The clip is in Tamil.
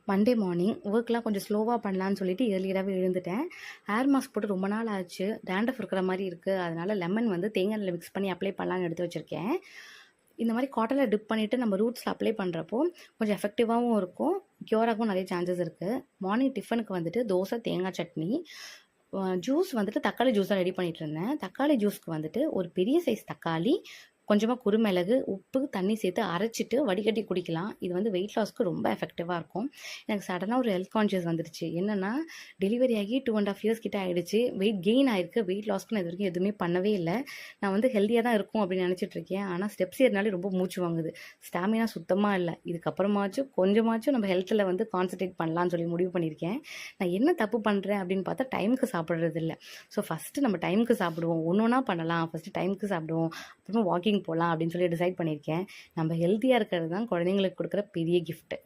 மண்டே மார்னிங் ஒர்க்லாம் கொஞ்சம் ஸ்லோவாக பண்ணலான்னு சொல்லிட்டு ஏர்லியராகவே எழுந்துட்டேன். ஹேர் மாஸ்க் போட்டு ரொம்ப நாள் ஆச்சு. டேண்ட்ரஃப் இருக்கிற மாதிரி இருக்குது. அதனால லெமன் வந்து தேங்காய் எண்ணெய்ல மிக்ஸ் பண்ணி அப்ளை பண்ணலான்னு எடுத்து வச்சுருக்கேன். இந்த மாதிரி காட்டனில் டிப் பண்ணிவிட்டு நம்ம ரூட்ஸில் அப்ளை பண்ணுறப்போ கொஞ்சம் எஃபெக்டிவாகவும் இருக்கும், க்யூராகவும் நிறைய சான்சஸ் இருக்குது. மார்னிங் டிஃபனுக்கு வந்துட்டு தோசை, தேங்காய் சட்னி. ஜூஸ் வந்துட்டு தக்காளி ஜூஸ் தான் ரெடி பண்ணிட்டு இருந்தேன். தக்காளி ஜூஸ்க்கு வந்துட்டு ஒரு பெரிய சைஸ் தக்காளி, கொஞ்சமாக குருமிளகு, உப்பு, தண்ணி சேர்த்து அரைச்சிட்டு வடிகட்டி குடிக்கலாம். இது வந்து வெயிட் லாஸ்க்கு ரொம்ப எஃபெக்டிவாக இருக்கும். எனக்கு சடனாக ஒரு ஹெல்த் கான்ஷியஸ் வந்துடுச்சு. என்னென்னா, டெலிவரி ஆகி 2.5 இயர்ஸ் கிட்ட ஆகிடுச்சு. வெயிட் கெயின் ஆகிருக்கு. வெயிட் லாஸ்க்கு நான் இது வரைக்கும் எதுவுமே பண்ணவே இல்லை. நான் வந்து ஹெல்த்தியாக தான் இருக்கும் அப்படின்னு நினச்சிட்டு இருக்கேன். ஆனால் ஸ்டெப்ஸ் ஏறினாலே ரொம்ப மூச்சு வாங்குது. ஸ்டாமினா சுத்தமாக இல்லை. இதுக்கப்புறமாச்சும் கொஞ்சமாச்சும் நம்ம ஹெல்த்தில் வந்து கான்சன்ட்ரேட் பண்ணலான்னு சொல்லி முடிவு பண்ணியிருக்கேன். நான் என்ன தப்பு பண்ணுறேன் அப்படின்னு பார்த்தா, டைமுக்கு சாப்பிட்றது இல்லை. ஸோ ஃபஸ்ட்டு நம்ம டைமுக்கு சாப்பிடுவோம். ஒன்று ஒன்றா பண்ணலாம். ஃபஸ்ட்டு டைமுக்கு சாப்பிடுவோம், அப்புறமா வாக்கிங் போகலாம் அப்படின்னு சொல்லி டிசைட் பண்ணியிருக்கேன். நம்ம ஹெல்த்தியாக இருக்கிறது தான் குழந்தைங்களுக்கு கொடுக்குற பெரிய கிஃப்ட்டு.